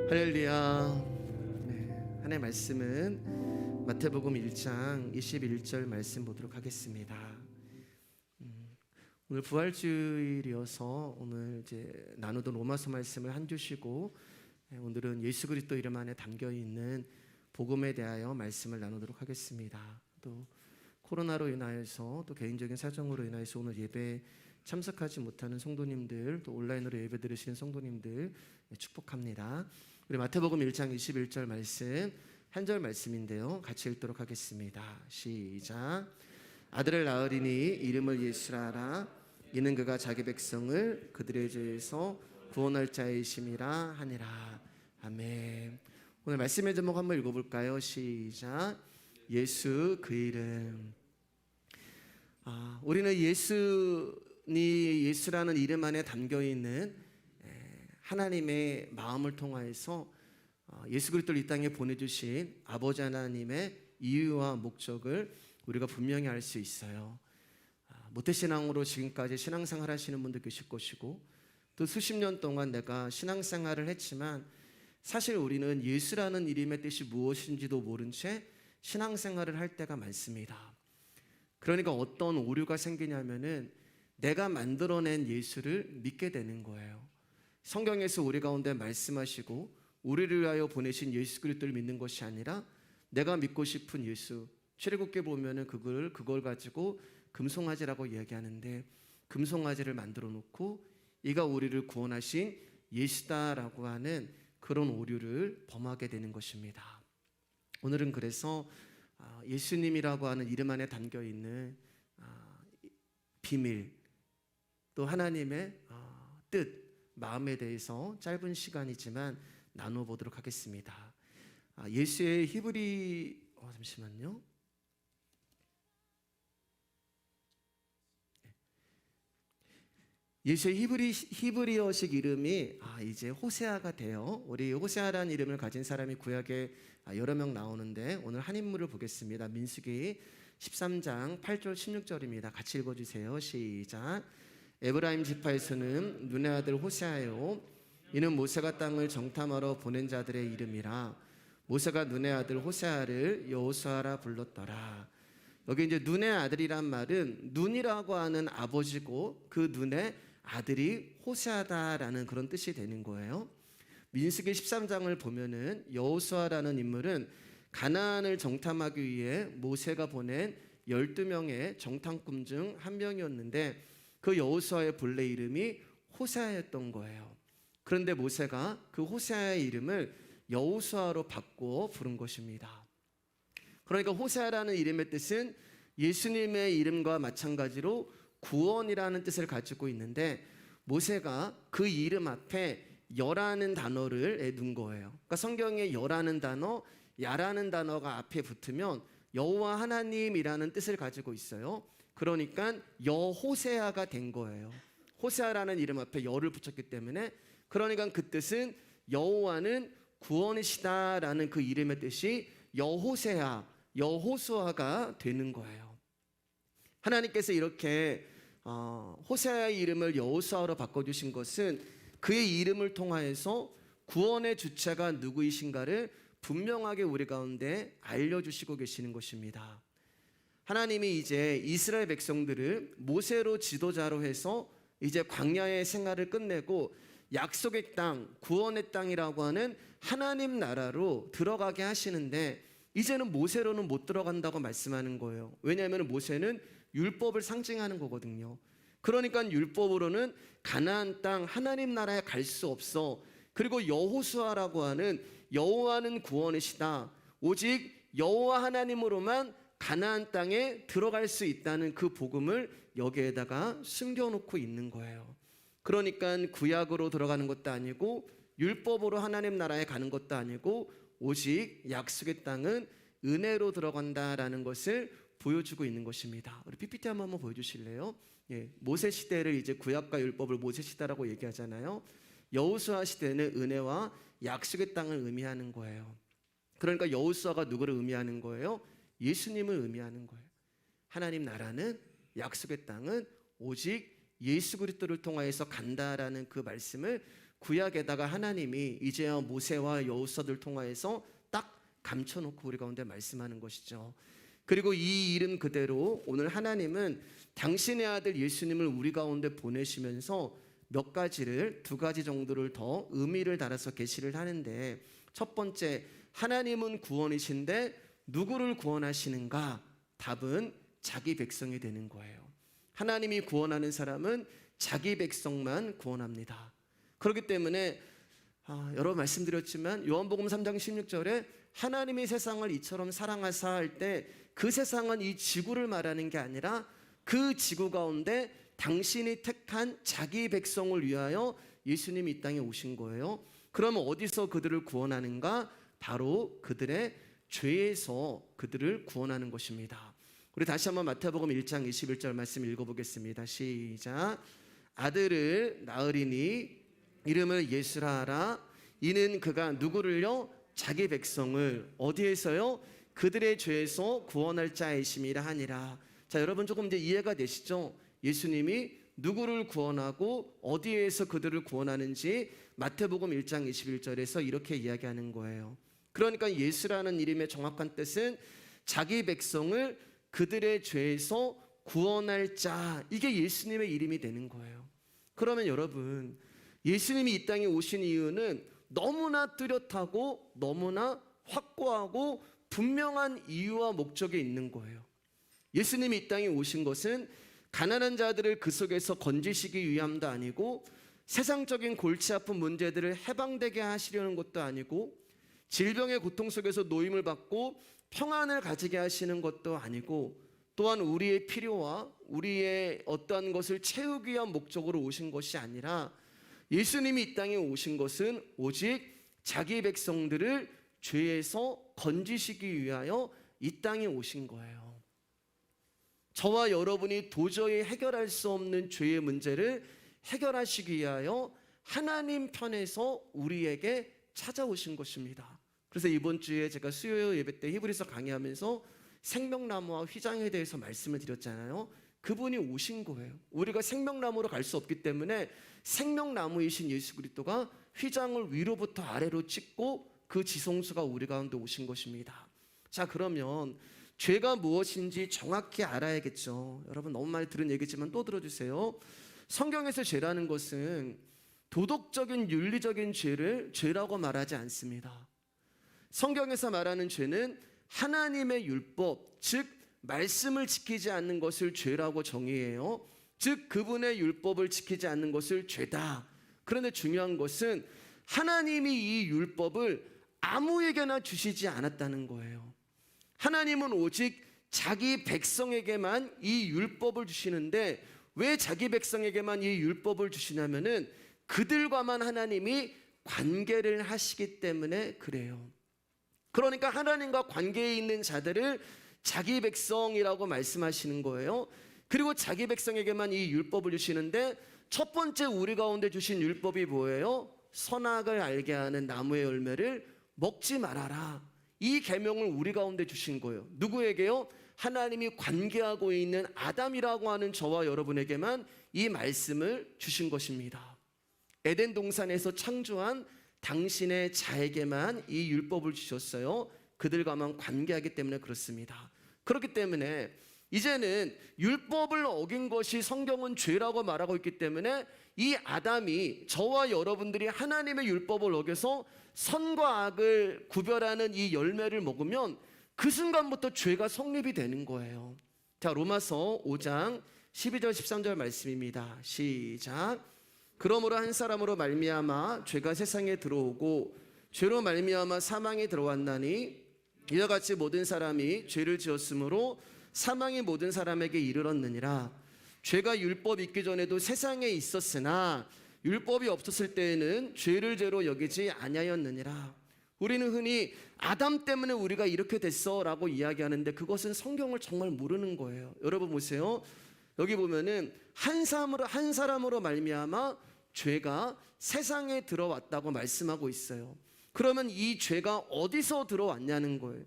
할렐루야. 하나님의 말씀은 마태복음 1장 21절 말씀 보도록 하겠습니다. 오늘 부활주일이어서 오늘 이제 나누던 로마서 말씀을 한 주 쉬고 오늘은 예수 그리스도 이름 안에 담겨 있는 복음에 대하여 말씀을 나누도록 하겠습니다. 또 코로나로 인하여서 또 개인적인 사정으로 인하여서 오늘 예배 참석하지 못하는 성도님들, 또 온라인으로 예배 들으시는 성도님들 축복합니다. 우리 마태복음 1장 21절 말씀 한 절 말씀인데요, 같이 읽도록 하겠습니다. 시작. 아들을 낳으리니 이름을 예수라 하라. 이는 그가 자기 백성을 그들의 죄에서 구원할 자이심이라 하니라. 아멘. 오늘 말씀의 제목 한번 읽어볼까요? 시작. 예수 그 이름. 우리는 예수라는 이름 안에 담겨있는 하나님의 마음을 통하여서 예수 그리스도를 이 땅에 보내주신 아버지 하나님의 이유와 목적을 우리가 분명히 알 수 있어요. 모태신앙으로 지금까지 신앙생활 하시는 분도 계실 것이고, 또 수십 년 동안 내가 신앙생활을 했지만 사실 우리는 예수라는 이름의 뜻이 무엇인지도 모른 채 신앙생활을 할 때가 많습니다. 그러니까 어떤 오류가 생기냐면은 내가 만들어낸 예수를 믿게 되는 거예요. 성경에서 우리 가운데 말씀하시고 우리를 위하여 보내신 예수 그리스도를 믿는 것이 아니라 내가 믿고 싶은 예수, 출애굽기에 보면은 그걸 가지고 금송아지라고 이야기하는데, 금송아지를 만들어 놓고 이가 우리를 구원하신 예수다라고 하는 그런 오류를 범하게 되는 것입니다. 오늘은 그래서 예수님이라고 하는 이름 안에 담겨 있는 비밀, 또 하나님의 뜻, 마음에 대해서 짧은 시간이지만 나누어 보도록 하겠습니다. 예수의 잠시만요. 예수의 히브리어식 이름이 이제 호세아가 돼요. 우리 호세아라는 이름을 가진 사람이 구약에 여러 명 나오는데 오늘 한 인물을 보겠습니다. 민수기 13장 8절 16절입니다. 같이 읽어주세요. 시작. 에브라임 지파에서는 눈의 아들 호세아요, 이는 모세가 땅을 정탐하러 보낸 자들의 이름이라. 모세가 눈의 아들 호세아를 여호수아라 불렀더라. 여기 이제 눈의 아들이란 말은 눈이라고 하는 아버지고 그 눈의 아들이 호세아다라는 그런 뜻이 되는 거예요. 민수기 13장을 보면은 여호수아라는 인물은 가나안을 정탐하기 위해 모세가 보낸 12명의 정탐꾼 중 한 명이었는데 그 여호수아의 본래 이름이 호세아였던 거예요. 그런데 모세가 그 호세아의 이름을 여호수아로 바꿔 부른 것입니다. 그러니까 호세아라는 이름의 뜻은 예수님의 이름과 마찬가지로 구원이라는 뜻을 가지고 있는데, 모세가 그 이름 앞에 여라는 단어를 넣은 거예요. 그러니까 성경에 여라는 단어, 야라는 단어가 앞에 붙으면 여호와 하나님이라는 뜻을 가지고 있어요. 그러니까 여호세아가 된 거예요. 호세아라는 이름 앞에 여를 붙였기 때문에, 그러니까 그 뜻은 여호와는 구원이시다라는 그 이름의 뜻이 여호세아, 여호수아가 되는 거예요. 하나님께서 이렇게 호세아의 이름을 여호수아로 바꿔주신 것은 그의 이름을 통하여서 구원의 주체가 누구이신가를 분명하게 우리 가운데 알려주시고 계시는 것입니다. 하나님이 이제 이스라엘 백성들을 모세로 지도자로 해서 이제 광야의 생활을 끝내고 약속의 땅, 구원의 땅이라고 하는 하나님 나라로 들어가게 하시는데, 이제는 모세로는 못 들어간다고 말씀하는 거예요. 왜냐하면 모세는 율법을 상징하는 거거든요. 그러니까 율법으로는 가나안 땅 하나님 나라에 갈 수 없어. 그리고 여호수아라고 하는 여호와는 구원이시다, 오직 여호와 하나님으로만 가나안 땅에 들어갈 수 있다는 그 복음을 여기에다가 숨겨놓고 있는 거예요. 그러니까 구약으로 들어가는 것도 아니고 율법으로 하나님 나라에 가는 것도 아니고 오직 약속의 땅은 은혜로 들어간다라는 것을 보여주고 있는 것입니다. 우리 PPT 한번 보여주실래요? 모세 시대를 이제 구약과 율법을 모세 시대라고 얘기하잖아요. 여호수아 시대는 은혜와 약속의 땅을 의미하는 거예요. 그러니까 여호수아가 누구를 의미하는 거예요? 예수님을 의미하는 거예요. 하나님 나라는, 약속의 땅은 오직 예수 그리스도를 통하여서 간다라는 그 말씀을 구약에다가 하나님이 이제야 모세와 여호수아를 통하여서 딱 감춰놓고 우리 가운데 말씀하는 것이죠. 그리고 이 이름 그대로 오늘 하나님은 당신의 아들 예수님을 우리 가운데 보내시면서 두 가지 정도를 더 의미를 달아서 계시를 하는데, 첫 번째, 하나님은 구원이신데 누구를 구원하시는가? 답은 자기 백성이 되는 거예요. 하나님이 구원하는 사람은 자기 백성만 구원합니다. 그렇기 때문에 여러 말씀드렸지만 요한복음 3장 16절에 하나님이 세상을 이처럼 사랑하사 할 때 그 세상은 이 지구를 말하는 게 아니라 그 지구 가운데 당신이 택한 자기 백성을 위하여 예수님이 이 땅에 오신 거예요. 그러면 어디서 그들을 구원하는가? 바로 그들의 죄에서 그들을 구원하는 것입니다. 우리 다시 한번 마태복음 1장 21절 말씀 읽어보겠습니다. 시작. 아들을 낳으리니 이름을 예수라 하라. 이는 그가 누구를요? 자기 백성을 어디에서요? 그들의 죄에서 구원할 자이심이라 하니라. 자, 여러분 조금 이제 이해가 되시죠? 예수님이 누구를 구원하고 어디에서 그들을 구원하는지 마태복음 1장 21절에서 이렇게 이야기하는 거예요. 그러니까 예수라는 이름의 정확한 뜻은 자기 백성을 그들의 죄에서 구원할 자, 이게 예수님의 이름이 되는 거예요. 그러면 여러분, 예수님이 이 땅에 오신 이유는 너무나 뚜렷하고 너무나 확고하고 분명한 이유와 목적이 있는 거예요. 예수님이 이 땅에 오신 것은 가난한 자들을 그 속에서 건지시기 위함도 아니고, 세상적인 골치 아픈 문제들을 해방되게 하시려는 것도 아니고, 질병의 고통 속에서 노임을 받고 평안을 가지게 하시는 것도 아니고, 또한 우리의 필요와 우리의 어떠한 것을 채우기 위한 목적으로 오신 것이 아니라, 예수님이 이 땅에 오신 것은 오직 자기 백성들을 죄에서 건지시기 위하여 이 땅에 오신 거예요. 저와 여러분이 도저히 해결할 수 없는 죄의 문제를 해결하시기 위하여 하나님 편에서 우리에게 찾아오신 것입니다. 그래서 이번 주에 제가 수요 예배 때 히브리서 강의하면서 생명나무와 휘장에 대해서 말씀을 드렸잖아요. 그분이 오신 거예요. 우리가 생명나무로 갈 수 없기 때문에 생명나무이신 예수 그리스도가 휘장을 위로부터 아래로 찍고 그 지성소가 우리 가운데 오신 것입니다. 자, 그러면 죄가 무엇인지 정확히 알아야겠죠. 여러분 너무 많이 들은 얘기지만 또 들어주세요. 성경에서 죄라는 것은 도덕적인 윤리적인 죄를 죄라고 말하지 않습니다. 성경에서 말하는 죄는 하나님의 율법, 즉 말씀을 지키지 않는 것을 죄라고 정의해요. 즉 그분의 율법을 지키지 않는 것을 죄다. 그런데 중요한 것은 하나님이 이 율법을 아무에게나 주시지 않았다는 거예요. 하나님은 오직 자기 백성에게만 이 율법을 주시는데, 왜 자기 백성에게만 이 율법을 주시냐면은 그들과만 하나님이 관계를 하시기 때문에 그래요. 그러니까 하나님과 관계에 있는 자들을 자기 백성이라고 말씀하시는 거예요. 그리고 자기 백성에게만 이 율법을 주시는데, 첫 번째 우리 가운데 주신 율법이 뭐예요? 선악을 알게 하는 나무의 열매를 먹지 말아라. 이 계명을 우리 가운데 주신 거예요. 누구에게요? 하나님이 관계하고 있는 아담이라고 하는 저와 여러분에게만 이 말씀을 주신 것입니다. 에덴 동산에서 창조한 당신의 자에게만 이 율법을 주셨어요. 그들과만 관계하기 때문에 그렇습니다. 그렇기 때문에 이제는 율법을 어긴 것이 성경은 죄라고 말하고 있기 때문에 이 아담이, 저와 여러분들이 하나님의 율법을 어겨서 선과 악을 구별하는 이 열매를 먹으면 그 순간부터 죄가 성립이 되는 거예요. 자, 로마서 5장 12절 13절 말씀입니다. 시작. 그러므로 한 사람으로 말미암아 죄가 세상에 들어오고 죄로 말미암아 사망이 들어왔나니, 이와 같이 모든 사람이 죄를 지었으므로 사망이 모든 사람에게 이르렀느니라. 죄가 율법 있기 전에도 세상에 있었으나 율법이 없었을 때에는 죄를 죄로 여기지 아니하였느니라. 우리는 흔히 아담 때문에 우리가 이렇게 됐어 라고 이야기하는데, 그것은 성경을 정말 모르는 거예요. 여러분 보세요. 여기 보면은 한 사람으로 말미암아 죄가 세상에 들어왔다고 말씀하고 있어요. 그러면 이 죄가 어디서 들어왔냐는 거예요.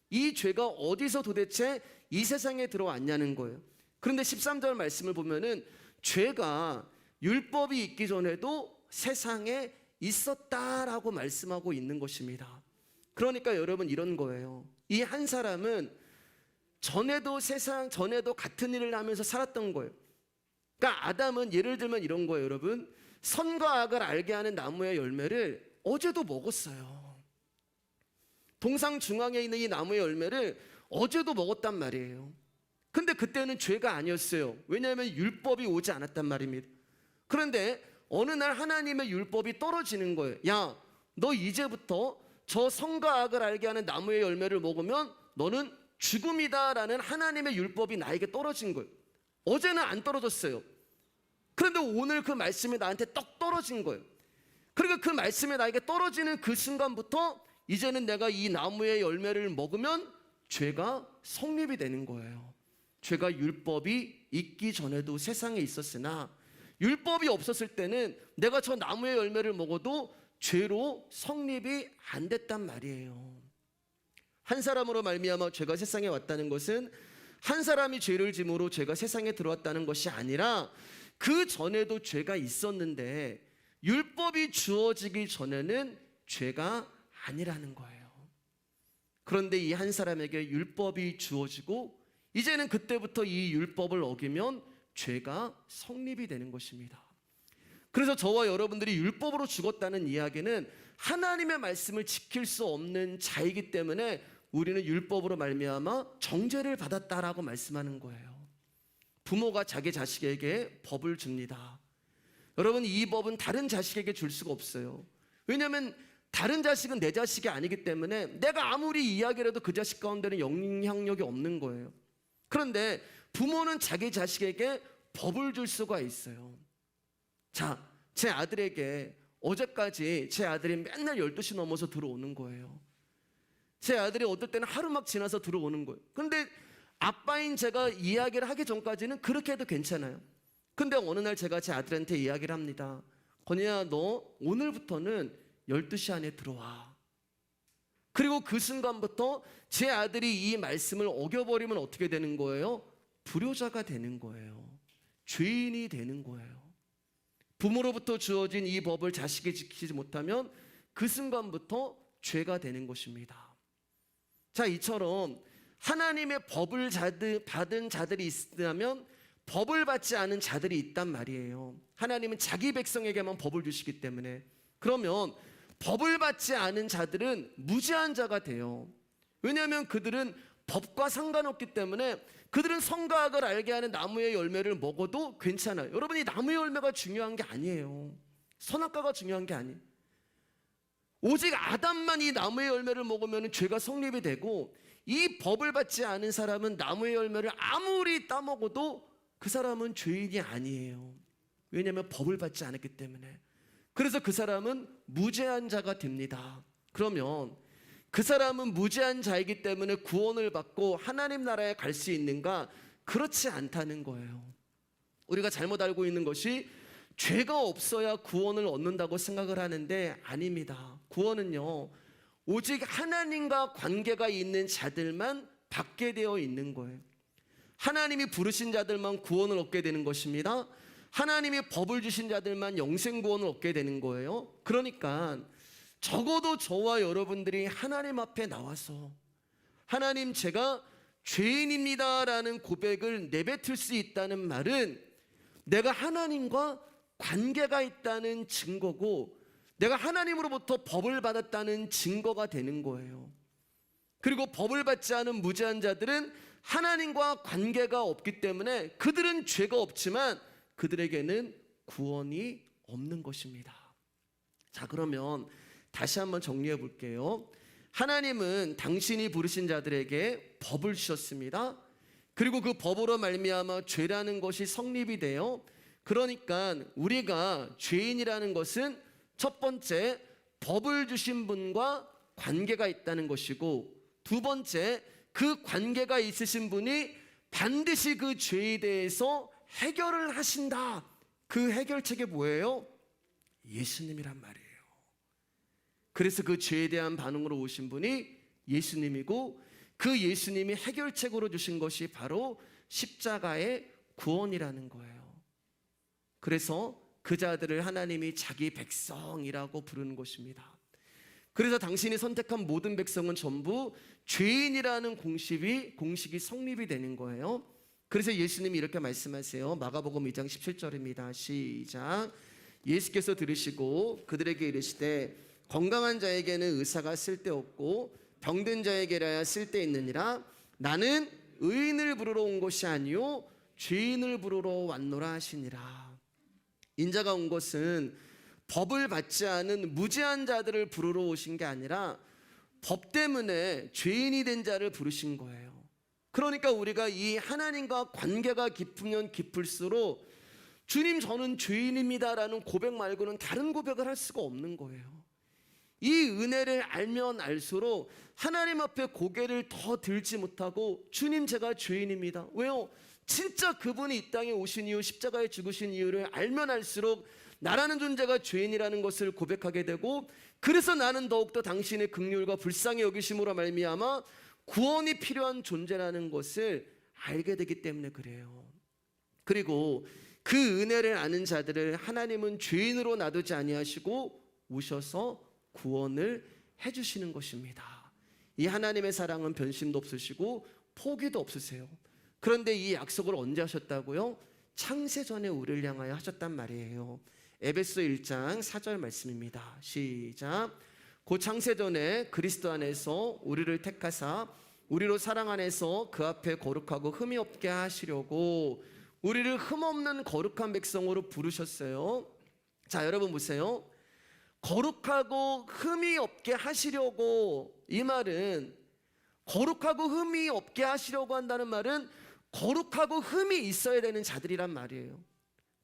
이 죄가 어디서 도대체 이 세상에 들어왔냐는 거예요. 그런데 13절 말씀을 보면은 죄가 율법이 있기 전에도 세상에 있었다라고 말씀하고 있는 것입니다. 그러니까 여러분 이런 거예요. 이 한 사람은 전에도 같은 일을 하면서 살았던 거예요. 그러니까 아담은 예를 들면 이런 거예요, 여러분. 선과 악을 알게 하는 나무의 열매를 어제도 먹었어요. 동상 중앙에 있는 이 나무의 열매를 어제도 먹었단 말이에요. 근데 그때는 죄가 아니었어요. 왜냐하면 율법이 오지 않았단 말입니다. 그런데 어느 날 하나님의 율법이 떨어지는 거예요. 야, 너 이제부터 저 선과 악을 알게 하는 나무의 열매를 먹으면 너는 죽음이다라는 하나님의 율법이 나에게 떨어진 거예요. 어제는 안 떨어졌어요. 그런데 오늘 그 말씀이 나한테 떡 떨어진 거예요. 그리고 그 말씀이 나에게 떨어지는 그 순간부터 이제는 내가 이 나무의 열매를 먹으면 죄가 성립이 되는 거예요. 죄가 율법이 있기 전에도 세상에 있었으나 율법이 없었을 때는 내가 저 나무의 열매를 먹어도 죄로 성립이 안 됐단 말이에요. 한 사람으로 말미암아 죄가 세상에 왔다는 것은 한 사람이 죄를 짐으로 죄가 세상에 들어왔다는 것이 아니라 그 전에도 죄가 있었는데 율법이 주어지기 전에는 죄가 아니라는 거예요. 그런데 이 한 사람에게 율법이 주어지고 이제는 그때부터 이 율법을 어기면 죄가 성립이 되는 것입니다. 그래서 저와 여러분들이 율법으로 죽었다는 이야기는 하나님의 말씀을 지킬 수 없는 자이기 때문에 우리는 율법으로 말미암아 정죄를 받았다라고 말씀하는 거예요. 부모가 자기 자식에게 법을 줍니다. 여러분, 이 법은 다른 자식에게 줄 수가 없어요. 왜냐하면 다른 자식은 내 자식이 아니기 때문에 내가 아무리 이야기를 해도 그 자식 가운데는 영향력이 없는 거예요. 그런데 부모는 자기 자식에게 법을 줄 수가 있어요. 자, 제 아들에게 어제까지 제 아들이 맨날 12시 넘어서 들어오는 거예요. 제 아들이 어떨 때는 하루 막 지나서 들어오는 거예요. 근데 아빠인 제가 이야기를 하기 전까지는 그렇게 해도 괜찮아요. 근데 어느 날 제가 제 아들한테 이야기를 합니다. 건이야, 너 오늘부터는 12시 안에 들어와. 그리고 그 순간부터 제 아들이 이 말씀을 어겨버리면 어떻게 되는 거예요? 불효자가 되는 거예요. 죄인이 되는 거예요. 부모로부터 주어진 이 법을 자식이 지키지 못하면 그 순간부터 죄가 되는 것입니다. 자, 이처럼 하나님의 법을 받은 자들이 있다면 법을 받지 않은 자들이 있단 말이에요. 하나님은 자기 백성에게만 법을 주시기 때문에. 그러면 법을 받지 않은 자들은 무죄한 자가 돼요. 왜냐하면 그들은 법과 상관없기 때문에 그들은 선과 악을 알게 하는 나무의 열매를 먹어도 괜찮아요. 여러분, 이 나무의 열매가 중요한 게 아니에요. 선악과가 중요한 게 아니에요. 오직 아담만 이 나무의 열매를 먹으면 죄가 성립이 되고, 이 법을 받지 않은 사람은 나무의 열매를 아무리 따먹어도 그 사람은 죄인이 아니에요. 왜냐하면 법을 받지 않았기 때문에. 그래서 그 사람은 무죄한 자가 됩니다. 그러면 그 사람은 무죄한 자이기 때문에 구원을 받고 하나님 나라에 갈 수 있는가? 그렇지 않다는 거예요. 우리가 잘못 알고 있는 것이 죄가 없어야 구원을 얻는다고 생각을 하는데 아닙니다. 구원은요, 오직 하나님과 관계가 있는 자들만 받게 되어 있는 거예요. 하나님이 부르신 자들만 구원을 얻게 되는 것입니다. 하나님이 법을 주신 자들만 영생 구원을 얻게 되는 거예요. 그러니까 적어도 저와 여러분들이 하나님 앞에 나와서 하나님, 제가 죄인입니다라는 고백을 내뱉을 수 있다는 말은 내가 하나님과 관계가 있다는 증거고, 내가 하나님으로부터 법을 받았다는 증거가 되는 거예요. 그리고 법을 받지 않은 무죄한 자들은 하나님과 관계가 없기 때문에 그들은 죄가 없지만 그들에게는 구원이 없는 것입니다. 자, 그러면 다시 한번 정리해 볼게요. 하나님은 당신이 부르신 자들에게 법을 주셨습니다. 그리고 그 법으로 말미암아 죄라는 것이 성립이 돼요. 그러니까 우리가 죄인이라는 것은 첫 번째, 법을 주신 분과 관계가 있다는 것이고, 두 번째, 그 관계가 있으신 분이 반드시 그 죄에 대해서 해결을 하신다. 그 해결책이 뭐예요? 예수님이란 말이에요. 그래서 그 죄에 대한 반응으로 오신 분이 예수님이고, 그 예수님이 해결책으로 주신 것이 바로 십자가의 구원이라는 거예요. 그래서 그 자들을 하나님이 자기 백성이라고 부르는 것입니다. 그래서 당신이 선택한 모든 백성은 전부 죄인이라는 공식이 성립이 되는 거예요. 그래서 예수님이 이렇게 말씀하세요. 마가복음 2장 17절입니다. 시작. 예수께서 들으시고 그들에게 이르시되 건강한 자에게는 의사가 쓸데없고 병든 자에게라야 쓸데있느니라. 나는 의인을 부르러 온 것이 아니요 죄인을 부르러 왔노라 하시니라. 인자가 온 것은 법을 받지 않은 무죄한 자들을 부르러 오신 게 아니라 법 때문에 죄인이 된 자를 부르신 거예요. 그러니까 우리가 이 하나님과 관계가 깊으면 깊을수록 주님 저는 죄인입니다라는 고백 말고는 다른 고백을 할 수가 없는 거예요. 이 은혜를 알면 알수록 하나님 앞에 고개를 더 들지 못하고 주님 제가 죄인입니다. 왜요? 진짜 그분이 이 땅에 오신 이유, 십자가에 죽으신 이유를 알면 알수록 나라는 존재가 죄인이라는 것을 고백하게 되고, 그래서 나는 더욱더 당신의 긍휼과 불쌍히 여기심으로 말미암아 구원이 필요한 존재라는 것을 알게 되기 때문에 그래요. 그리고 그 은혜를 아는 자들을 하나님은 죄인으로 놔두지 아니하시고 오셔서 구원을 해주시는 것입니다. 이 하나님의 사랑은 변심도 없으시고 포기도 없으세요. 그런데 이 약속을 언제 하셨다고요? 창세전에 우리를 향하여 하셨단 말이에요. 에베소 1장 4절 말씀입니다. 시작. 곧 창세전에 그리스도 안에서 우리를 택하사 우리로 사랑 안에서 그 앞에 거룩하고 흠이 없게 하시려고 우리를 흠없는 거룩한 백성으로 부르셨어요. 자, 여러분 보세요. 거룩하고 흠이 없게 하시려고, 이 말은 거룩하고 흠이 없게 하시려고 한다는 말은 거룩하고 흠이 있어야 되는 자들이란 말이에요.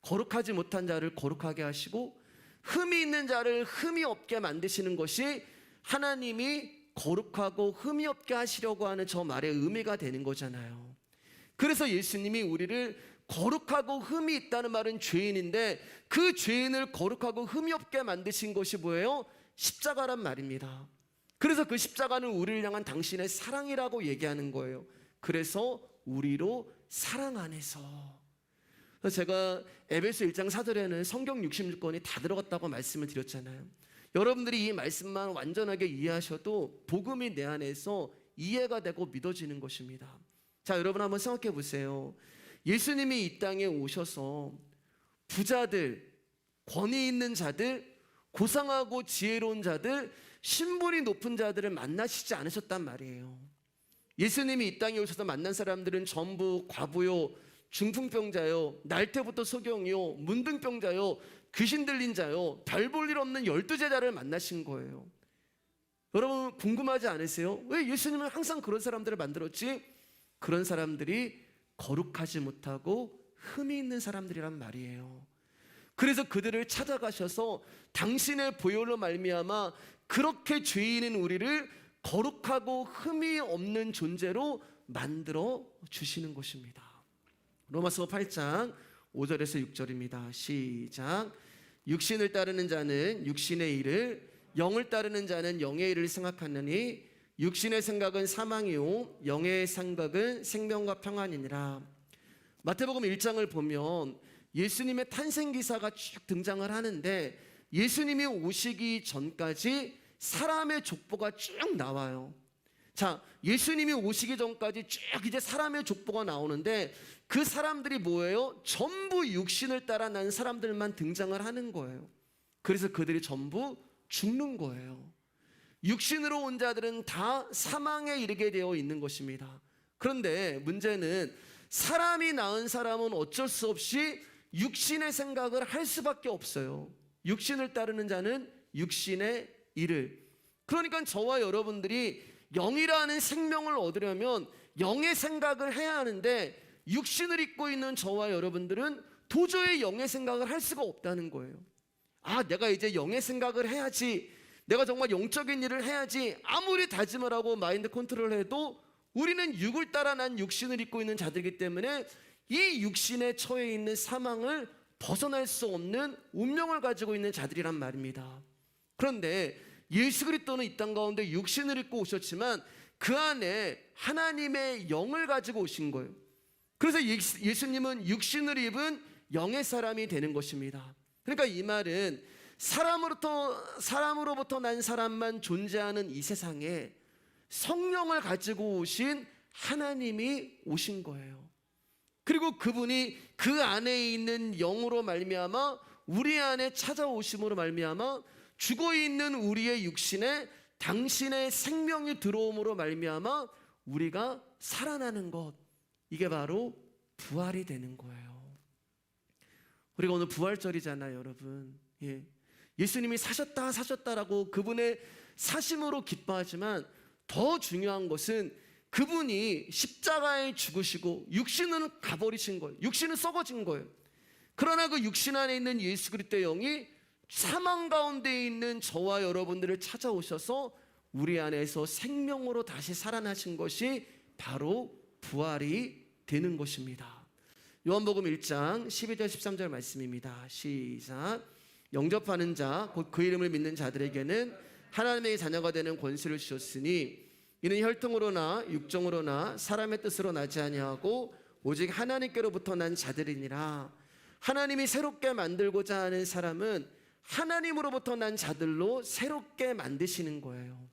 거룩하지 못한 자를 거룩하게 하시고 흠이 있는 자를 흠이 없게 만드시는 것이 하나님이 거룩하고 흠이 없게 하시려고 하는 저 말의 의미가 되는 거잖아요. 그래서 예수님이 우리를 거룩하고 흠이 있다는 말은 죄인인데 그 죄인을 거룩하고 흠이 없게 만드신 것이 뭐예요? 십자가란 말입니다. 그래서 그 십자가는 우리를 향한 당신의 사랑이라고 얘기하는 거예요. 그래서 우리로 사랑 안에서. 제가 에베소 1장 4절에는 성경 66권이 다 들어갔다고 말씀을 드렸잖아요. 여러분들이 이 말씀만 완전하게 이해하셔도 복음이 내 안에서 이해가 되고 믿어지는 것입니다. 자, 여러분 한번 생각해 보세요. 예수님이 이 땅에 오셔서 부자들, 권위 있는 자들, 고상하고 지혜로운 자들, 신분이 높은 자들을 만나시지 않으셨단 말이에요. 예수님이 이 땅에 오셔서 만난 사람들은 전부 과부요, 중풍병자요, 날때부터 소경이요, 문둥병자요, 귀신 들린 자요, 별 볼 일 없는 12제자를 만나신 거예요. 여러분 궁금하지 않으세요? 왜 예수님은 항상 그런 사람들을 만들었지? 그런 사람들이 거룩하지 못하고 흠이 있는 사람들이란 말이에요. 그래서 그들을 찾아가셔서 당신의 보혈로 말미암아 그렇게 죄인인 우리를 거룩하고 흠이 없는 존재로 만들어 주시는 것입니다. 로마서 8장 5절에서 6절입니다. 시작. 육신을 따르는 자는 육신의 일을, 영을 따르는 자는 영의 일을 생각하느니 육신의 생각은 사망이요 영의 생각은 생명과 평안이니라. 마태복음 1장을 보면 예수님의 탄생 기사가 쭉 등장을 하는데 예수님이 오시기 전까지 사람의 족보가 쭉 나와요. 자, 예수님이 오시기 전까지 쭉 이제 사람의 족보가 나오는데 그 사람들이 뭐예요? 전부 육신을 따라 난 사람들만 등장을 하는 거예요. 그래서 그들이 전부 죽는 거예요. 육신으로 온 자들은 다 사망에 이르게 되어 있는 것입니다. 그런데 문제는 사람이 낳은 사람은 어쩔 수 없이 육신의 생각을 할 수밖에 없어요. 육신을 따르는 자는 육신의 일을. 그러니까 저와 여러분들이 영이라는 생명을 얻으려면 영의 생각을 해야 하는데 육신을 입고 있는 저와 여러분들은 도저히 영의 생각을 할 수가 없다는 거예요. 아, 내가 이제 영의 생각을 해야지, 내가 정말 영적인 일을 해야지 아무리 다짐을 하고 마인드 컨트롤을 해도 우리는 육을 따라 난 육신을 입고 있는 자들이기 때문에 이 육신에 처해 있는 사망을 벗어날 수 없는 운명을 가지고 있는 자들이란 말입니다. 그런데 예수 그리스도는 이 땅 가운데 육신을 입고 오셨지만 그 안에 하나님의 영을 가지고 오신 거예요. 그래서 예수님은 육신을 입은 영의 사람이 되는 것입니다. 그러니까 이 말은 사람으로부터 난 사람만 존재하는 이 세상에 성령을 가지고 오신 하나님이 오신 거예요. 그리고 그분이 그 안에 있는 영으로 말미암아 우리 안에 찾아오심으로 말미암아 죽어있는 우리의 육신에 당신의 생명이 들어옴으로 말미암아 우리가 살아나는 것, 이게 바로 부활이 되는 거예요. 우리가 오늘 부활절이잖아요, 여러분. 예수님이 사셨다라고 그분의 사심으로 기뻐하지만 더 중요한 것은 그분이 십자가에 죽으시고 육신은 가버리신 거예요. 육신은 썩어진 거예요. 그러나 그 육신 안에 있는 예수 그리스도의 영이 사망 가운데 있는 저와 여러분들을 찾아오셔서 우리 안에서 생명으로 다시 살아나신 것이 바로 부활이 되는 것입니다. 요한복음 1장 12절 13절 말씀입니다. 시작. 영접하는 자 곧 그 이름을 믿는 자들에게는 하나님의 자녀가 되는 권세를 주셨으니 이는 혈통으로나 육정으로나 사람의 뜻으로 나지 아니하고 오직 하나님께로부터 난 자들이니라. 하나님이 새롭게 만들고자 하는 사람은 하나님으로부터 난 자들로 새롭게 만드시는 거예요.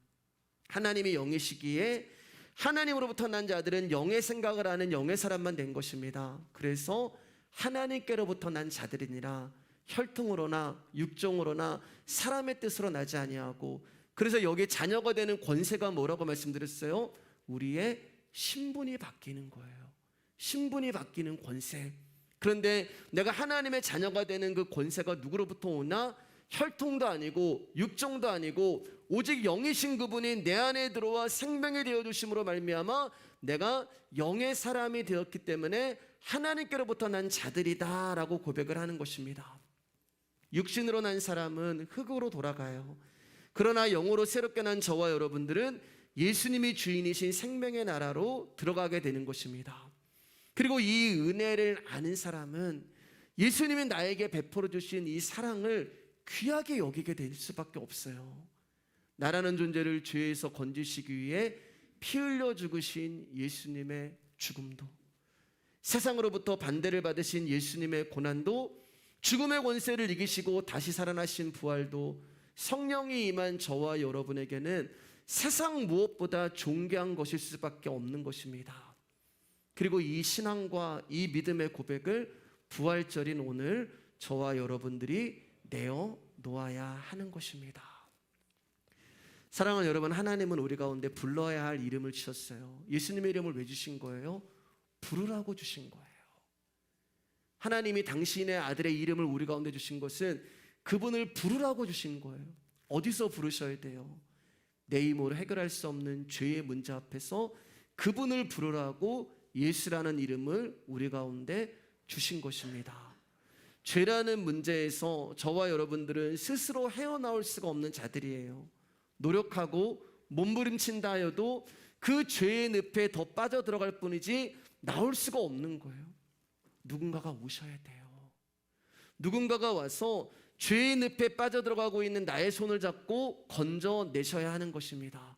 하나님이 영이시기에 하나님으로부터 난 자들은 영의 생각을 하는 영의 사람만 된 것입니다. 그래서 하나님께로부터 난 자들이니라. 혈통으로나 육정으로나 사람의 뜻으로 나지 아니하고, 그래서 여기 자녀가 되는 권세가 뭐라고 말씀드렸어요? 우리의 신분이 바뀌는 거예요. 신분이 바뀌는 권세. 그런데 내가 하나님의 자녀가 되는 그 권세가 누구로부터 오나? 혈통도 아니고 육정도 아니고 오직 영이신 그분이 내 안에 들어와 생명이 되어주심으로 말미암아 내가 영의 사람이 되었기 때문에 하나님께로부터 난 자들이다 라고 고백을 하는 것입니다. 육신으로 난 사람은 흙으로 돌아가요. 그러나 영으로 새롭게 난 저와 여러분들은 예수님이 주인이신 생명의 나라로 들어가게 되는 것입니다. 그리고 이 은혜를 아는 사람은 예수님이 나에게 베풀어 주신 이 사랑을 귀하게 여기게 될 수밖에 없어요. 나라는 존재를 죄에서 건지시기 위해 피 흘려 죽으신 예수님의 죽음도, 세상으로부터 반대를 받으신 예수님의 고난도, 죽음의 권세를 이기시고 다시 살아나신 부활도, 성령이 임한 저와 여러분에게는 세상 무엇보다 존귀한 것일 수밖에 없는 것입니다. 그리고 이 신앙과 이 믿음의 고백을 부활절인 오늘 저와 여러분들이 내어 놓아야 하는 것입니다. 사랑하는 여러분, 하나님은 우리 가운데 불러야 할 이름을 주셨어요. 예수님의 이름을 왜 주신 거예요? 부르라고 주신 거예요. 하나님이 당신의 아들의 이름을 우리 가운데 주신 것은 그분을 부르라고 주신 거예요. 어디서 부르셔야 돼요? 내 힘으로 해결할 수 없는 죄의 문제 앞에서 그분을 부르라고 예수라는 이름을 우리 가운데 주신 것입니다. 죄라는 문제에서 저와 여러분들은 스스로 헤어나올 수가 없는 자들이에요. 노력하고 몸부림친다 하여도 그 죄의 늪에 더 빠져들어갈 뿐이지 나올 수가 없는 거예요. 누군가가 오셔야 돼요. 누군가가 와서 죄의 늪에 빠져들어가고 있는 나의 손을 잡고 건져내셔야 하는 것입니다.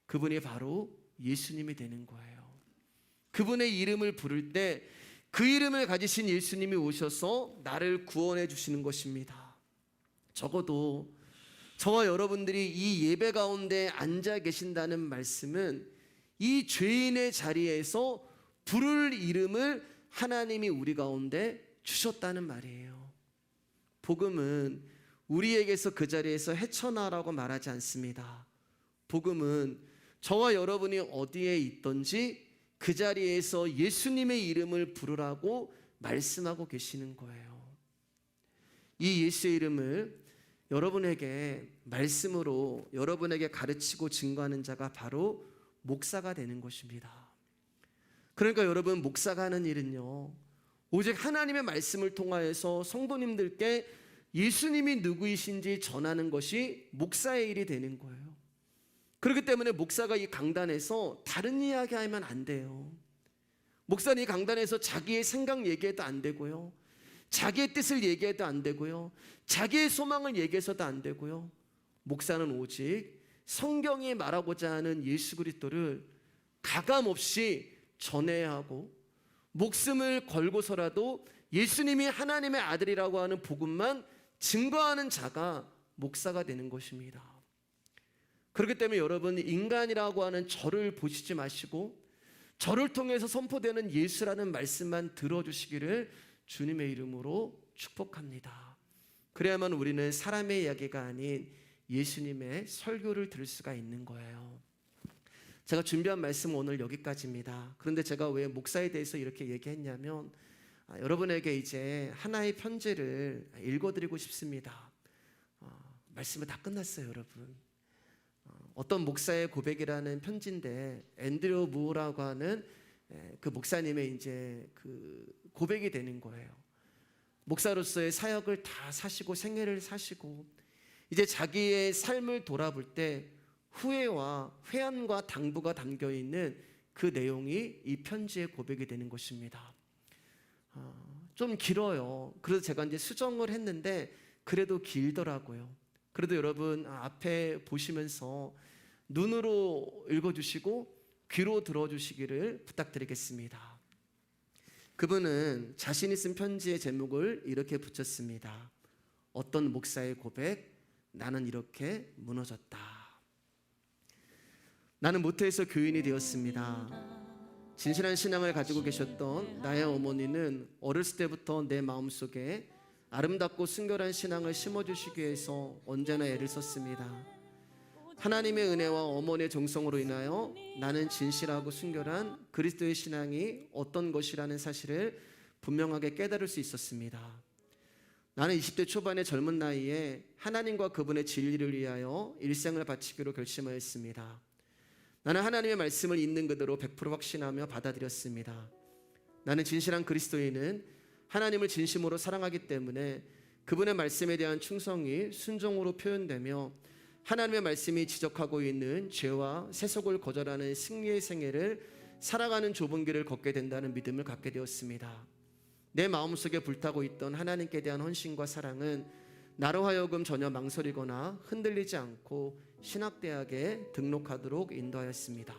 그분이 바로 예수님이 되는 거예요. 그분의 이름을 부를 때 그 이름을 가지신 예수님이 오셔서 나를 구원해 주시는 것입니다. 적어도 저와 여러분들이 이 예배 가운데 앉아 계신다는 말씀은 이 죄인의 자리에서 부를 이름을 하나님이 우리 가운데 주셨다는 말이에요. 복음은 우리에게서 그 자리에서 헤쳐나라고 말하지 않습니다. 복음은 저와 여러분이 어디에 있든지 그 자리에서 예수님의 이름을 부르라고 말씀하고 계시는 거예요. 이 예수의 이름을 여러분에게 말씀으로 여러분에게 가르치고 증거하는 자가 바로 목사가 되는 것입니다. 그러니까 여러분, 목사가 하는 일은요, 오직 하나님의 말씀을 통하여서 성도님들께 예수님이 누구이신지 전하는 것이 목사의 일이 되는 거예요. 그렇기 때문에 목사가 이 강단에서 다른 이야기 하면 안 돼요. 목사는 이 강단에서 자기의 생각 얘기해도 안 되고요, 자기의 뜻을 얘기해도 안 되고요, 자기의 소망을 얘기해서도 안 되고요. 목사는 오직 성경이 말하고자 하는 예수 그리스도를 가감없이 전해야 하고, 목숨을 걸고서라도 예수님이 하나님의 아들이라고 하는 복음만 증거하는 자가 목사가 되는 것입니다. 그렇기 때문에 여러분, 인간이라고 하는 저를 보시지 마시고 저를 통해서 선포되는 예수라는 말씀만 들어주시기를 주님의 이름으로 축복합니다. 그래야만 우리는 사람의 이야기가 아닌 예수님의 설교를 들을 수가 있는 거예요. 제가 준비한 말씀은 오늘 여기까지입니다. 그런데 제가 왜 목사에 대해서 이렇게 얘기했냐면 여러분에게 이제 하나의 편지를 읽어드리고 싶습니다. 말씀은 다 끝났어요, 여러분. 어떤 목사의 고백이라는 편지인데 앤드류 무어라고 하는 그 목사님의 이제 그 고백이 되는 거예요. 목사로서의 사역을 다 사시고 생애를 사시고 이제 자기의 삶을 돌아볼 때 후회와 회한과 당부가 담겨 있는 그 내용이 이 편지의 고백이 되는 것입니다. 좀 길어요. 그래서 제가 이제 수정을 했는데 그래도 길더라고요. 그래도 여러분 앞에 보시면서 눈으로 읽어주시고 귀로 들어주시기를 부탁드리겠습니다. 그분은 자신이 쓴 편지의 제목을 이렇게 붙였습니다. 어떤 목사의 고백, 나는 이렇게 무너졌다. 나는 모태에서 교인이 되었습니다. 진실한 신앙을 가지고 계셨던 나의 어머니는 어렸을 때부터 내 마음속에 아름답고 순결한 신앙을 심어주시기 위해서 언제나 애를 썼습니다. 하나님의 은혜와 어머니의 정성으로 인하여 나는 진실하고 순결한 그리스도의 신앙이 어떤 것이라는 사실을 분명하게 깨달을 수 있었습니다. 나는 20대 초반의 젊은 나이에 하나님과 그분의 진리를 위하여 일생을 바치기로 결심하였습니다. 나는 하나님의 말씀을 있는 그대로 100% 확신하며 받아들였습니다. 나는 진실한 그리스도인은 하나님을 진심으로 사랑하기 때문에 그분의 말씀에 대한 충성이 순종으로 표현되며 하나님의 말씀이 지적하고 있는 죄와 세속을 거절하는 승리의 생애를 살아가는 좁은 길을 걷게 된다는 믿음을 갖게 되었습니다. 내 마음속에 불타고 있던 하나님께 대한 헌신과 사랑은 나로 하여금 전혀 망설이거나 흔들리지 않고 신학대학에 등록하도록 인도하였습니다.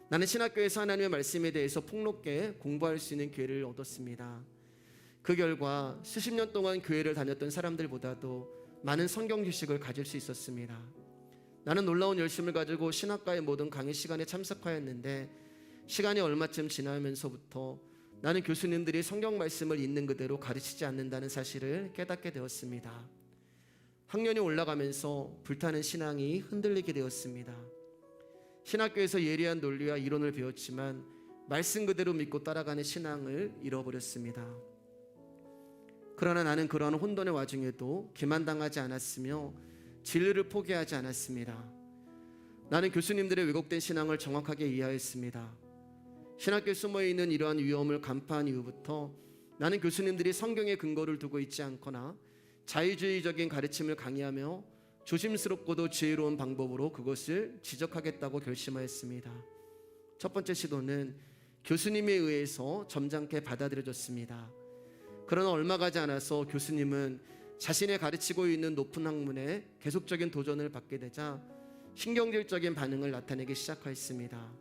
나는 신학교에서 하나님의 말씀에 대해서 폭넓게 공부할 수 있는 기회를 얻었습니다. 그 결과 수십 년 동안 교회를 다녔던 사람들보다도 많은 성경 지식을 가질 수 있었습니다. 나는 놀라운 열심을 가지고 신학과의 모든 강의 시간에 참석하였는데 시간이 얼마쯤 지나면서부터 나는 교수님들이 성경 말씀을 있는 그대로 가르치지 않는다는 사실을 깨닫게 되었습니다. 학년이 올라가면서 불타는 신앙이 흔들리게 되었습니다. 신학교에서 예리한 논리와 이론을 배웠지만 말씀 그대로 믿고 따라가는 신앙을 잃어버렸습니다. 그러나 나는 그러한 혼돈의 와중에도 기만당하지 않았으며 진리를 포기하지 않았습니다. 나는 교수님들의 왜곡된 신앙을 정확하게 이해하였습니다. 신학교에 숨어있는 이러한 위험을 간파한 이후부터 나는 교수님들이 성경에 근거를 두고 있지 않거나 자유주의적인 가르침을 강의하며 조심스럽고도 지혜로운 방법으로 그것을 지적하겠다고 결심하였습니다. 첫 번째 시도는 교수님에 의해서 점잖게 받아들여졌습니다. 그러나 얼마 가지 않아서 교수님은 자신의 가르치고 있는 높은 학문에 계속적인 도전을 받게 되자 신경질적인 반응을 나타내기 시작하였습니다.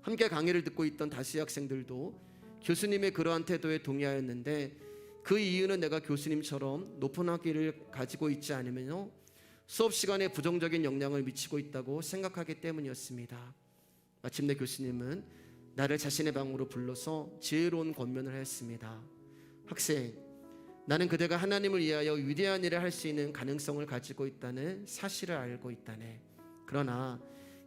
함께 강의를 듣고 있던 다수의 학생들도 교수님의 그러한 태도에 동의하였는데 그 이유는 내가 교수님처럼 높은 학위를 가지고 있지 않으며 수업 시간에 부정적인 영향을 미치고 있다고 생각하기 때문이었습니다. 마침내 교수님은 나를 자신의 방으로 불러서 지혜로운 권면을 하였습니다. 학생, 나는 그대가 하나님을 위하여 위대한 일을 할 수 있는 가능성을 가지고 있다는 사실을 알고 있다네. 그러나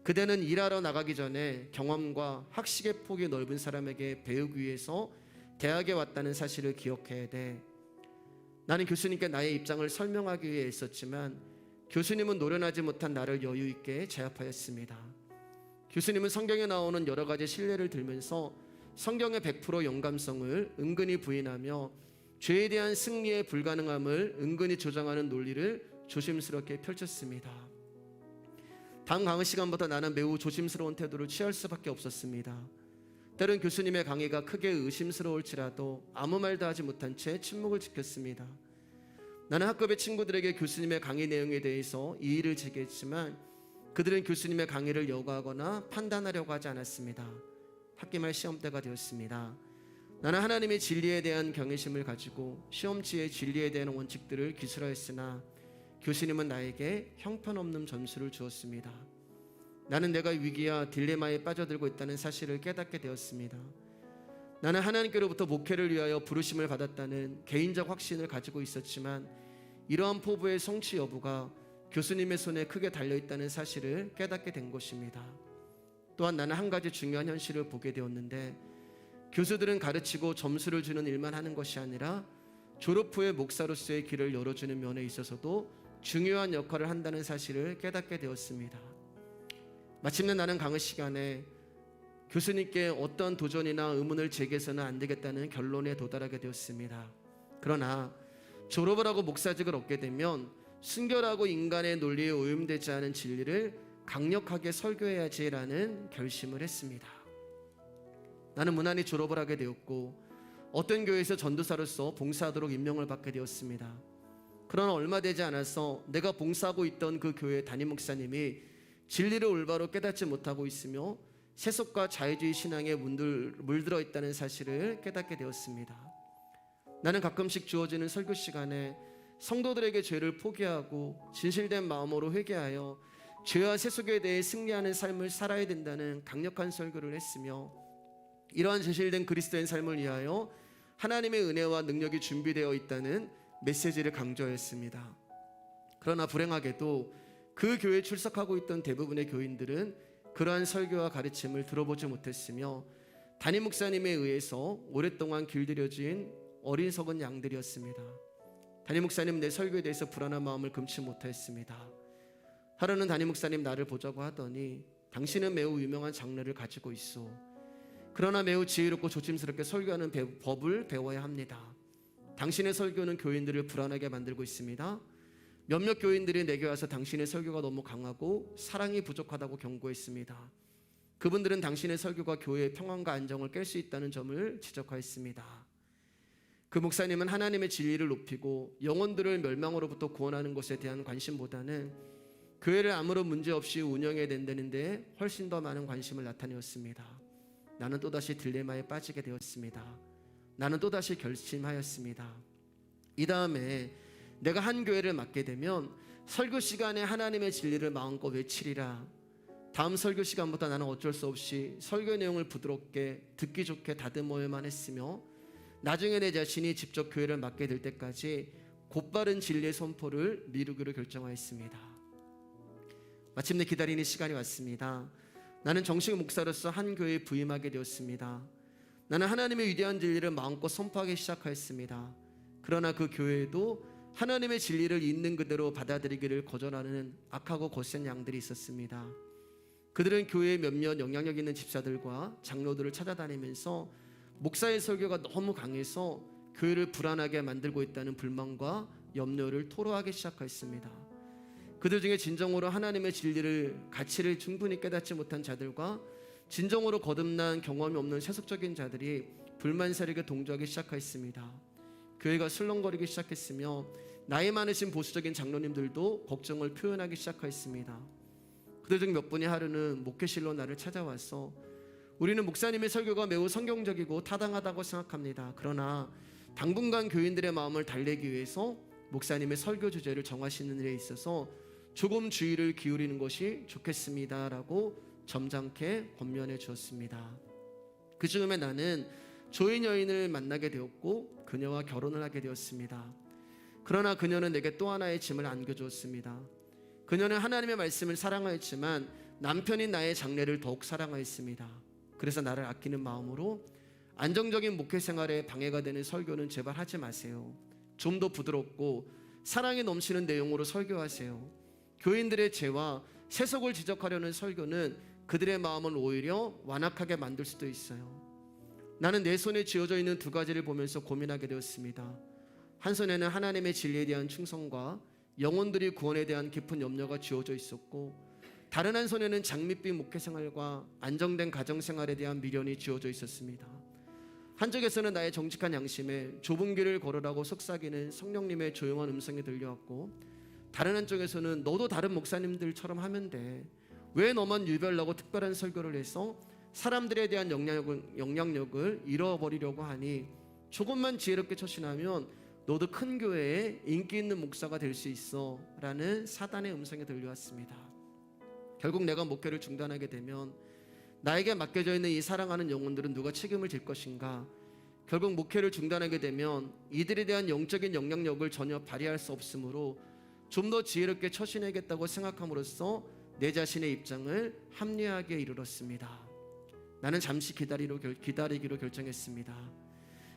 그대는 일하러 나가기 전에 경험과 학식의 폭이 넓은 사람에게 배우기 위해서 대학에 왔다는 사실을 기억해야 돼. 나는 교수님께 나의 입장을 설명하기 위해 있었지만 교수님은 노련하지 못한 나를 여유 있게 제압하였습니다. 교수님은 성경에 나오는 여러 가지 신뢰를 들면서 성경의 100% 영감성을 은근히 부인하며 죄에 대한 승리의 불가능함을 은근히 조장하는 논리를 조심스럽게 펼쳤습니다. 다음 강의 시간부터 나는 매우 조심스러운 태도를 취할 수밖에 없었습니다. 때론 교수님의 강의가 크게 의심스러울지라도 아무 말도 하지 못한 채 침묵을 지켰습니다. 나는 학급의 친구들에게 교수님의 강의 내용에 대해서 이의를 제기했지만 그들은 교수님의 강의를 여과하거나 판단하려고 하지 않았습니다. 학기 말 시험 때가 되었습니다. 나는 하나님의 진리에 대한 경외심을 가지고 시험치의 진리에 대한 원칙들을 기술하였으나 교수님은 나에게 형편없는 점수를 주었습니다. 나는 내가 위기와 딜레마에 빠져들고 있다는 사실을 깨닫게 되었습니다. 나는 하나님께로부터 목회를 위하여 부르심을 받았다는 개인적 확신을 가지고 있었지만 이러한 포부의 성취 여부가 교수님의 손에 크게 달려있다는 사실을 깨닫게 된 것입니다. 또한 나는 한 가지 중요한 현실을 보게 되었는데 교수들은 가르치고 점수를 주는 일만 하는 것이 아니라 졸업 후에 목사로서의 길을 열어주는 면에 있어서도 중요한 역할을 한다는 사실을 깨닫게 되었습니다. 마침내 나는 강의 시간에 교수님께 어떠한 도전이나 의문을 제기해서는 안 되겠다는 결론에 도달하게 되었습니다. 그러나 졸업을 하고 목사직을 얻게 되면 순결하고 인간의 논리에 오염되지 않은 진리를 강력하게 설교해야지라는 결심을 했습니다. 나는 무난히 졸업을 하게 되었고 어떤 교회에서 전도사로서 봉사하도록 임명을 받게 되었습니다. 그러나 얼마 되지 않아서 내가 봉사하고 있던 그 교회 담임 목사님이 진리를 올바로 깨닫지 못하고 있으며 세속과 자유주의 신앙에 물들어 있다는 사실을 깨닫게 되었습니다. 나는 가끔씩 주어지는 설교 시간에 성도들에게 죄를 포기하고 진실된 마음으로 회개하여 죄와 세속에 대해 승리하는 삶을 살아야 된다는 강력한 설교를 했으며 이러한 진실된 그리스도인 삶을 위하여 하나님의 은혜와 능력이 준비되어 있다는 메시지를 강조했습니다. 그러나 불행하게도 그 교회에 출석하고 있던 대부분의 교인들은 그러한 설교와 가르침을 들어보지 못했으며 담임 목사님에 의해서 오랫동안 길들여진 어리석은 양들이었습니다. 담임 목사님 내 설교에 대해서 불안한 마음을 금치 못했습니다. 하루는 담임 목사님 나를 보자고 하더니 당신은 매우 유명한 장르를 가지고 있어. 그러나 매우 지혜롭고 조심스럽게 설교하는 법을 배워야 합니다. 당신의 설교는 교인들을 불안하게 만들고 있습니다. 몇몇 교인들이 내게 와서 당신의 설교가 너무 강하고 사랑이 부족하다고 경고했습니다. 그분들은 당신의 설교가 교회의 평안과 안정을 깰 수 있다는 점을 지적하였습니다. 그 목사님은 하나님의 진리를 높이고 영혼들을 멸망으로부터 구원하는 것에 대한 관심보다는 교회를 아무런 문제 없이 운영해야 된다는 데 훨씬 더 많은 관심을 나타내었습니다. 나는 또다시 딜레마에 빠지게 되었습니다. 나는 또다시 결심하였습니다. 이 다음에 내가 한 교회를 맡게 되면 설교 시간에 하나님의 진리를 마음껏 외치리라. 다음 설교 시간부터 나는 어쩔 수 없이 설교 내용을 부드럽게 듣기 좋게 다듬어야만 했으며 나중에 내 자신이 직접 교회를 맡게 될 때까지 곧바른 진리의 선포를 미루기로 결정하였습니다. 마침내 기다리는 시간이 왔습니다. 나는 정식 목사로서 한 교회에 부임하게 되었습니다. 나는 하나님의 위대한 진리를 마음껏 선포하기 시작하였습니다. 그러나 그 교회에도 하나님의 진리를 있는 그대로 받아들이기를 거절하는 악하고 거센 양들이 있었습니다. 그들은 교회의 몇몇 영향력 있는 집사들과 장로들을 찾아다니면서 목사의 설교가 너무 강해서 교회를 불안하게 만들고 있다는 불만과 염려를 토로하기 시작했습니다. 그들 중에 진정으로 하나님의 진리를 가치를 충분히 깨닫지 못한 자들과 진정으로 거듭난 경험이 없는 세속적인 자들이 불만사리게 동조하기 시작했습니다. 교회가 술렁거리기 시작했으며 나이 많으신 보수적인 장로님들도 걱정을 표현하기 시작했습니다. 그들 중 몇 분이 하루는 목회실로 나를 찾아와서 우리는 목사님의 설교가 매우 성경적이고 타당하다고 생각합니다. 그러나 당분간 교인들의 마음을 달래기 위해서 목사님의 설교 주제를 정하시는 일에 있어서 조금 주의를 기울이는 것이 좋겠습니다 라고 점잖게 권면해 주었습니다. 그 즈음에 나는 조인 여인을 만나게 되었고 그녀와 결혼을 하게 되었습니다. 그러나 그녀는 내게 또 하나의 짐을 안겨주었습니다. 그녀는 하나님의 말씀을 사랑하였지만 남편인 나의 장래를 더욱 사랑하였습니다. 그래서 나를 아끼는 마음으로 안정적인 목회 생활에 방해가 되는 설교는 제발 하지 마세요. 좀 더 부드럽고 사랑이 넘치는 내용으로 설교하세요. 교인들의 죄와 세속을 지적하려는 설교는 그들의 마음을 오히려 완악하게 만들 수도 있어요. 나는 내 손에 쥐어져 있는 두 가지를 보면서 고민하게 되었습니다. 한 손에는 하나님의 진리에 대한 충성과 영혼들이 구원에 대한 깊은 염려가 쥐어져 있었고 다른 한 손에는 장밋빛 목회 생활과 안정된 가정 생활에 대한 미련이 쥐어져 있었습니다. 한쪽에서는 나의 정직한 양심에 좁은 길을 걸으라고 속삭이는 성령님의 조용한 음성이 들려왔고 다른 한쪽에서는 너도 다른 목사님들처럼 하면 돼. 왜 너만 유별나고 특별한 설교를 해서 사람들에 대한 영향력을 잃어버리려고 하니 조금만 지혜롭게 처신하면 너도 큰 교회에 인기 있는 목사가 될 수 있어 라는 사단의 음성이 들려왔습니다. 결국 내가 목회를 중단하게 되면 나에게 맡겨져 있는 이 사랑하는 영혼들은 누가 책임을 질 것인가? 결국 목회를 중단하게 되면 이들에 대한 영적인 영향력을 전혀 발휘할 수 없으므로 좀 더 지혜롭게 처신해야겠다고 생각함으로써 내 자신의 입장을 합리화하게 이르렀습니다. 나는 잠시 기다리기로 결정했습니다.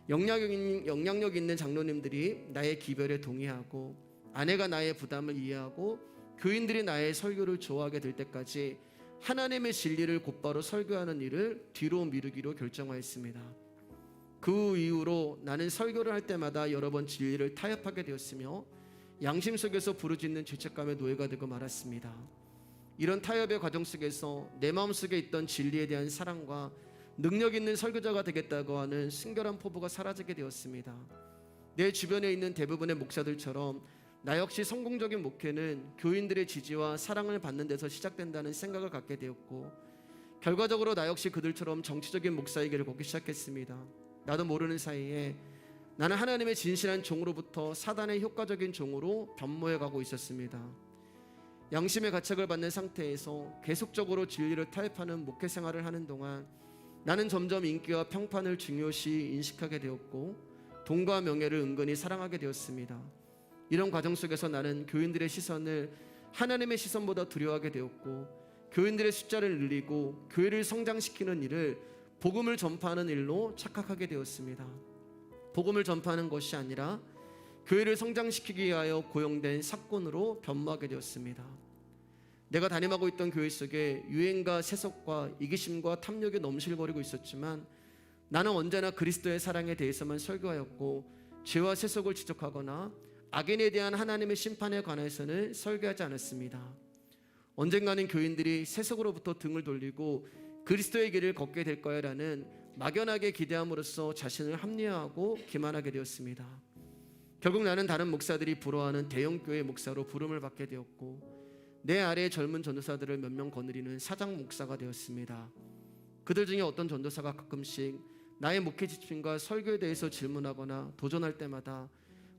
영향력 있는 장로님들이 나의 기별에 동의하고 아내가 나의 부담을 이해하고 교인들이 나의 설교를 좋아하게 될 때까지 하나님의 진리를 곧바로 설교하는 일을 뒤로 미루기로 결정하였습니다. 그 이후로 나는 설교를 할 때마다 여러 번 진리를 타협하게 되었으며 양심 속에서 부르짖는 죄책감의 노예가 되고 말았습니다. 이런 타협의 과정 속에서 내 마음속에 있던 진리에 대한 사랑과 능력 있는 설교자가 되겠다고 하는 순결한 포부가 사라지게 되었습니다. 내 주변에 있는 대부분의 목사들처럼 나 역시 성공적인 목회는 교인들의 지지와 사랑을 받는 데서 시작된다는 생각을 갖게 되었고 결과적으로 나 역시 그들처럼 정치적인 목사의 길을 걷기 시작했습니다. 나도 모르는 사이에 나는 하나님의 진실한 종으로부터 사단의 효과적인 종으로 변모해가고 있었습니다. 양심의 가책을 받는 상태에서 계속적으로 진리를 타협하는 목회 생활을 하는 동안 나는 점점 인기와 평판을 중요시 인식하게 되었고 돈과 명예를 은근히 사랑하게 되었습니다. 이런 과정 속에서 나는 교인들의 시선을 하나님의 시선보다 두려워하게 되었고 교인들의 숫자를 늘리고 교회를 성장시키는 일을 복음을 전파하는 일로 착각하게 되었습니다. 복음을 전파하는 것이 아니라 교회를 성장시키기 위하여 고용된 사건으로 변모하게 되었습니다. 내가 담임하고 있던 교회 속에 유행과 세속과 이기심과 탐욕이 넘실거리고 있었지만 나는 언제나 그리스도의 사랑에 대해서만 설교하였고 죄와 세속을 지적하거나 악인에 대한 하나님의 심판에 관해서는 설교하지 않았습니다. 언젠가는 교인들이 세속으로부터 등을 돌리고 그리스도의 길을 걷게 될 거야라는 막연하게 기대함으로써 자신을 합리화하고 기만하게 되었습니다. 결국 나는 다른 목사들이 부러워하는 대형교회 목사로 부름을 받게 되었고 내 아래의 젊은 전도사들을 몇 명 거느리는 사장 목사가 되었습니다. 그들 중에 어떤 전도사가 가끔씩 나의 목회 지침과 설교에 대해서 질문하거나 도전할 때마다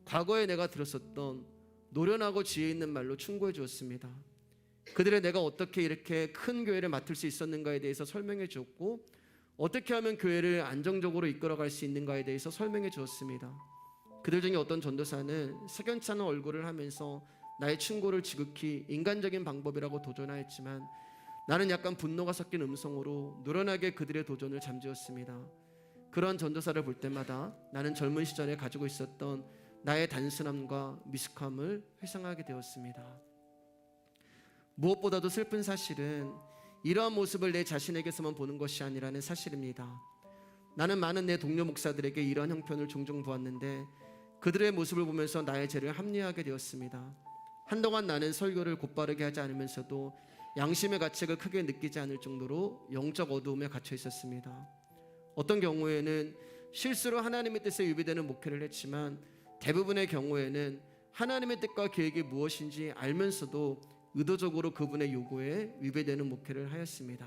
과거에 내가 들었었던 노련하고 지혜 있는 말로 충고해 주었습니다. 그들의 내가 어떻게 이렇게 큰 교회를 맡을 수 있었는가에 대해서 설명해 주었고 어떻게 하면 교회를 안정적으로 이끌어갈 수 있는가에 대해서 설명해 주었습니다. 그들 중에 어떤 전도사는 석연치 않은 얼굴을 하면서 나의 충고를 지극히 인간적인 방법이라고 도전하였지만 나는 약간 분노가 섞인 음성으로 노련하게 그들의 도전을 잠재웠습니다. 그러한 전도사를 볼 때마다 나는 젊은 시절에 가지고 있었던 나의 단순함과 미숙함을 회상하게 되었습니다. 무엇보다도 슬픈 사실은 이러한 모습을 내 자신에게서만 보는 것이 아니라는 사실입니다. 나는 많은 내 동료 목사들에게 이러한 형편을 종종 보았는데 그들의 모습을 보면서 나의 죄를 합리화하게 되었습니다. 한동안 나는 설교를 곧바르게 하지 않으면서도 양심의 가책을 크게 느끼지 않을 정도로 영적 어두움에 갇혀 있었습니다. 어떤 경우에는 실수로 하나님의 뜻에 위배되는 목회를 했지만 대부분의 경우에는 하나님의 뜻과 계획이 무엇인지 알면서도 의도적으로 그분의 요구에 위배되는 목회를 하였습니다.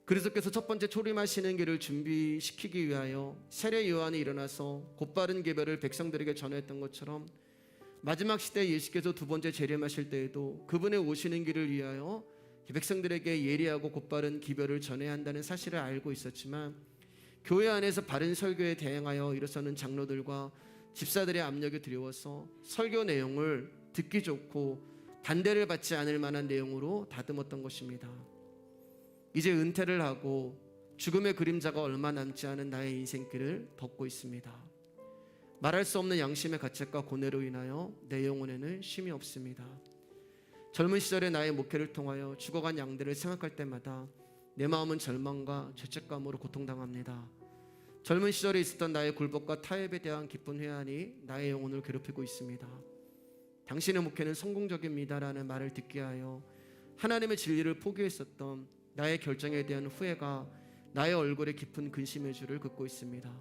그리스도께서 첫 번째 초림하시는 길을 준비시키기 위하여 세례 요한이 일어나서 곧바른 계별을 백성들에게 전했던 것처럼 마지막 시대에 예수께서 두 번째 재림하실 때에도 그분의 오시는 길을 위하여 백성들에게 예리하고 곧바른 기별을 전해야 한다는 사실을 알고 있었지만 교회 안에서 바른 설교에 대응하여 일어서는 장로들과 집사들의 압력이 두려워서 설교 내용을 듣기 좋고 반대를 받지 않을 만한 내용으로 다듬었던 것입니다. 이제 은퇴를 하고 죽음의 그림자가 얼마 남지 않은 나의 인생길을 걷고 있습니다. 말할 수 없는 양심의 가책과 고뇌로 인하여 내 영혼에는 쉼이 없습니다. 젊은 시절의 나의 목회를 통하여 죽어간 양들을 생각할 때마다 내 마음은 절망과 죄책감으로 고통당합니다. 젊은 시절에 있었던 나의 굴복과 타협에 대한 깊은 회한이 나의 영혼을 괴롭히고 있습니다. 당신의 목회는 성공적입니다라는 말을 듣게 하여 하나님의 진리를 포기했었던 나의 결정에 대한 후회가 나의 얼굴에 깊은 근심의 줄을 긋고 있습니다.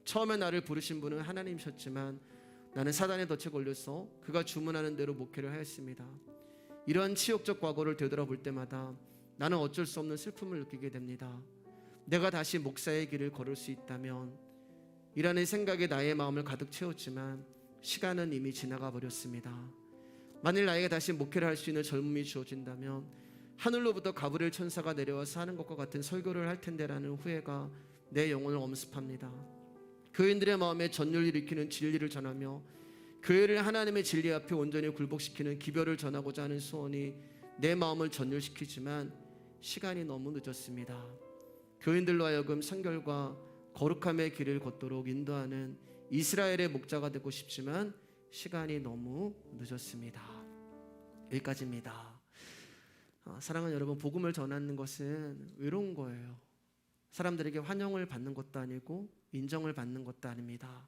처음에 나를 부르신 분은 하나님이셨지만 나는 사단의 덫에 걸려서 그가 주문하는 대로 목회를 하였습니다. 이러한 치욕적 과거를 되돌아볼 때마다 나는 어쩔 수 없는 슬픔을 느끼게 됩니다. 내가 다시 목사의 길을 걸을 수 있다면 이라는 생각에 나의 마음을 가득 채웠지만 시간은 이미 지나가 버렸습니다. 만일 나에게 다시 목회를 할 수 있는 젊음이 주어진다면 하늘로부터 가브리엘 천사가 내려와서 하는 것과 같은 설교를 할 텐데라는 후회가 내 영혼을 엄습합니다. 교인들의 마음에 전율을 일으키는 진리를 전하며 교회를 하나님의 진리 앞에 온전히 굴복시키는 기별을 전하고자 하는 소원이 내 마음을 전율시키지만 시간이 너무 늦었습니다. 교인들로 하여금 성결과 거룩함의 길을 걷도록 인도하는 이스라엘의 목자가 되고 싶지만 시간이 너무 늦었습니다. 여기까지입니다. 사랑하는 여러분, 복음을 전하는 것은 외로운 거예요. 사람들에게 환영을 받는 것도 아니고 인정을 받는 것도 아닙니다.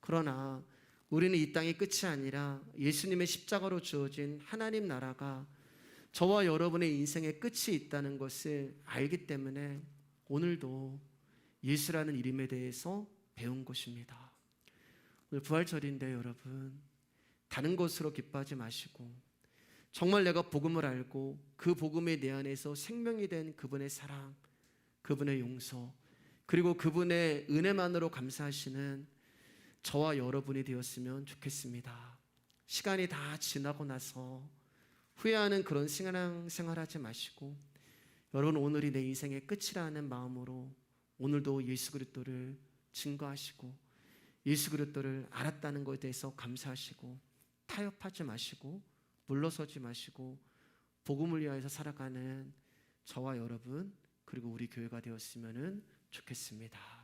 그러나 우리는 이 땅이 끝이 아니라 예수님의 십자가로 주어진 하나님 나라가 저와 여러분의 인생의 끝이 있다는 것을 알기 때문에 오늘도 예수라는 이름에 대해서 배운 것입니다. 오늘 부활절인데 여러분, 다른 것으로 기뻐하지 마시고 정말 내가 복음을 알고 그 복음이 내 안에서 생명이 된 그분의 사랑, 그분의 용서, 그리고 그분의 은혜만으로 감사하시는 저와 여러분이 되었으면 좋겠습니다. 시간이 다 지나고 나서 후회하는 그런 생활하지 마시고 여러분, 오늘이 내 인생의 끝이라는 마음으로 오늘도 예수 그리스도를 증거하시고 예수 그리스도를 알았다는 것에 대해서 감사하시고 타협하지 마시고 물러서지 마시고 복음을 위하여서 살아가는 저와 여러분, 그리고 우리 교회가 되었으면 좋겠습니다.